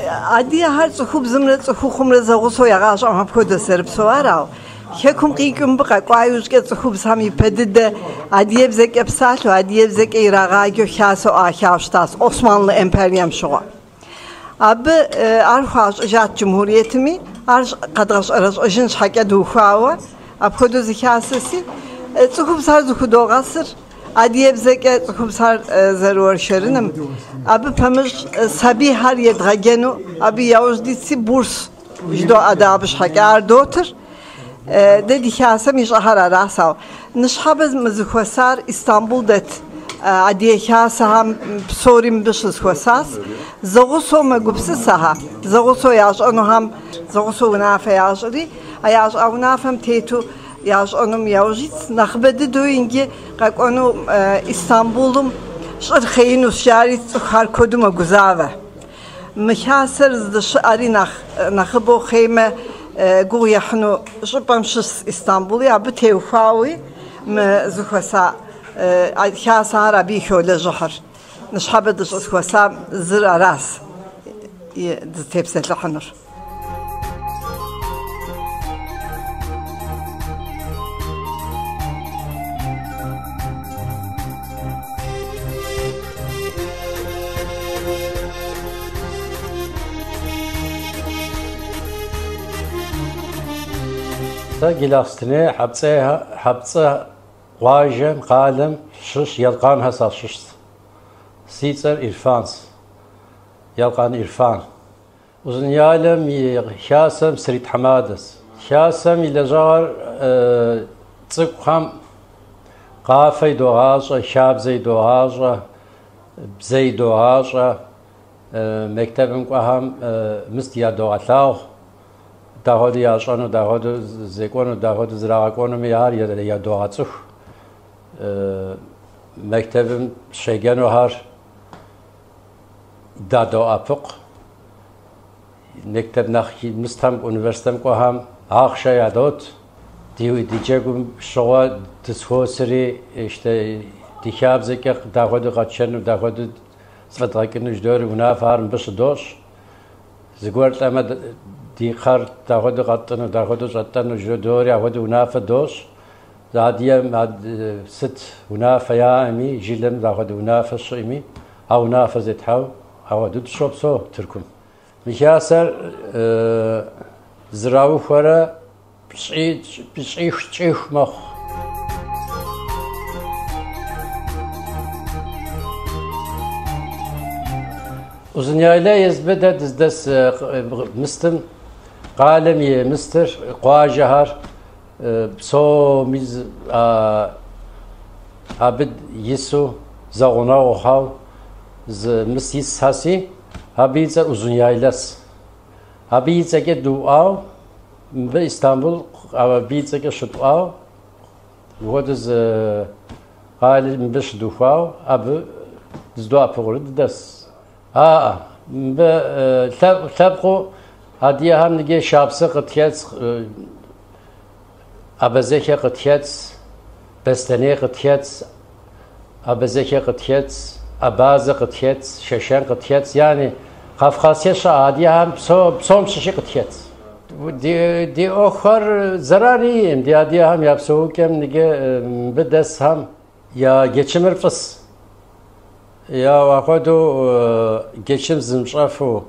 عادية هر خوب زمرة خوم رزاق سويا عاش عم بكود سرب سوارا هيكم قيكم بقى قايوش كت خوب سامي بدد عادية بزك أبسال وعادية بزك إيراغايو خاص وآخاشتاس عثمانlı إمبريم شو أب أرخاش جات جمهوريتمي أرش قدرش أرش أجنش حكي دوخاوة أب خدو زكاسسي خوب سر زخدو قصر عادیه بزرگ خوب سر ضرور شرنم. ابی پمش سبی هر یه دغنو ابی یاوش دیسی بورس وجدو آدابش حکار دوتر. دادی خاصه میش هر راساو. نشابز مزخوسار استانبول دت عادیه خاصه هم سوریم بشز خواساس. زغوسو مگوبس سها. زغوسو یاش آنو هم زغوسو نافه یاشی. یاش آن نافم تیتو. Yaş onum yavjit nakbede doyinge kak onu İstanbul'um şarkıyın usyarit harkoduma guzave. Mihasır zdışı ari nakbo khayme guyahnu şupamşız İstanbul'u ya bu tevfawi mzukhasa khasa arabi khole jahar. Nişhabe dış khasa zır aras. Tepsetli hanur. جلستني حبسة واجم قالم شش يلقان هسا شش سيتر إرفانس يلقان إرفان وزن يعلم يخاسم سريت حمادس خاسم إلى جار تقام قافي دوهاجة شاب زي دوهاجة بزي دوهاجة مكتبم قهم مستيا دوغتلاو داهود یاشانو داهود زیکونو داهود زراعکونو میار یا دوغاتسخ مکتبم شیگنو هر دادو آپق مکتب نخی مستم اونیورسیتم کو هم آخشه یادوت دیجگم شوا دسخوسری işte دیخاب زیک داهود قاتشنو داهود صدقینوش دور ونافارم بس دوش زگورت اما دی خر داخل قطن داخل قطن جدوری عود ونافع دوش زادیه ست ونافع یا امی جیلم داخل ونافع شیمی او ونافع زتحو او دود شوب سو ترکم میخواسر زراو خورا بسیش مخ uzun yezbede dizdes mistım قالم يه مستر قواجهر سو ميز عبد يسو زغنا وخاو ز مسيس هاسي هبيز uzun yaylas هبيز که دعاو به İstanbul هبيز که شطاو ودز قالم بش دعاو أب دعا بقول دس به تبقو هدیه هم نگه شابسه قطعیت ابزک قطعیت بستنی قطعیت ابزک قطعیت اباز قطعیت ششن قطعیت یعنی قفقاسیش هدیه هم سوم ششی قطعیت دی آخر zarariyim دی هدیه هم yapsou kem نگه بدست هم یا geçimir fıs ya وقتو geçim zımşafo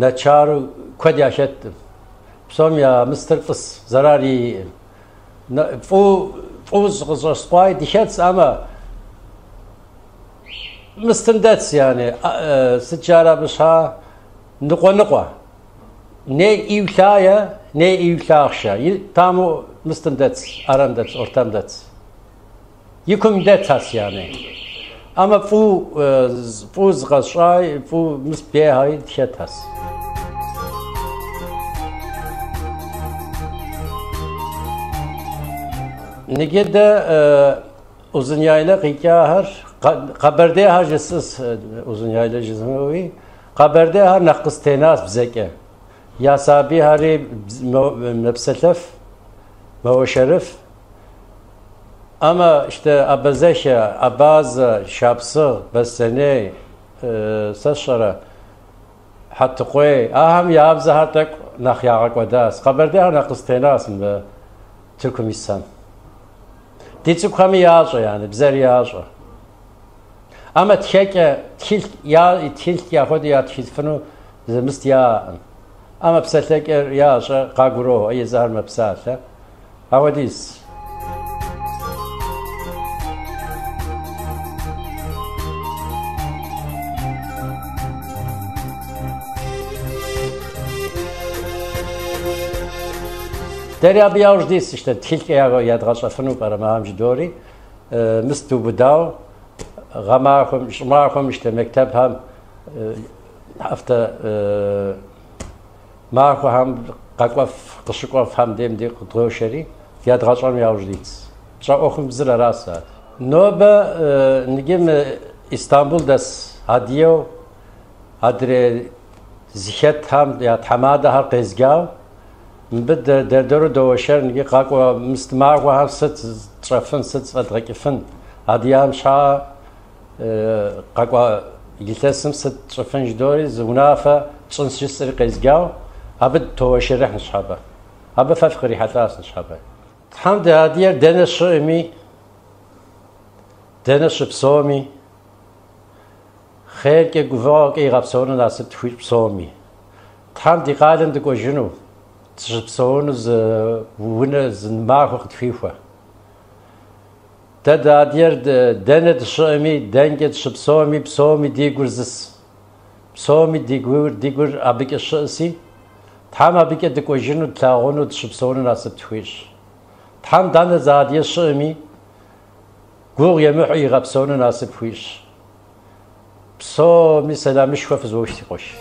نچارو کد یاشتم بسوم یا مستر فس zarari فوز غزرسقاي ديشتس اما مستندتس يعني سجارة بشها نقوى ne evlaya ne evlaşa tamu mustandets arandets ortamdets yıkım dets yani ama bu zğaşay bu misbehay dişetas negede uzun yayla qiyahar qaberde hacısız uzun yayla jizmevi qaberde har naqs tenas bizeke ya sabi hari mebselef ve şerif ama işte abazeşe abaz şapsı besene saşara حتى قوي أهم يابز هاتك نخيارك وداس قبردها نقصتناس من تلكم السام ديتو كم ياجا يعني بزر ياجا أما تحكي تحلت يا خود يا تحلت فنو زمست يا أما بساتك ياجا قاقروه أي زهر مبساته أوديس دریا بیاوش دیست işte tilke yadğaş afını para mahamcı doğru mistu budav gamakhum işte mektep ham hafta makhum qaqaf qışıqaf ham demdi qudroşeri yadğaşam yavş dist ça oxum zira rasa noba nigim İstanbul'das hadiyo adre zikhet ham ya tamada har qezgav بد دردور دوشر نجي قاقوا مستمعوا ست ترفن ست فدركفن هديام شا قاقوا يلتسم ست ترفن جدوري زونافة تشنس جسر قيزجاو أبد توشر رح نشحبه أبد ففقري حتى نشحبه الحمد هدير دنش إمي دنش بصومي خير كي جوفاك إيه غبصون ناسب تخوي بصومي الحمد قالن دكو جنو تشبسون ونز معه خفيفة تدا دير دنت شامي دنجت شبسومي بسومي ديغورزس بسومي ديغور أبيك الشأسي تام أبيك دكوجينو تلاغونو تشبسون ناس تخويش تام دانا زادية شامي غور يمحو يغبسون ناس تخويش بسومي سلامش وفزوشتي خوش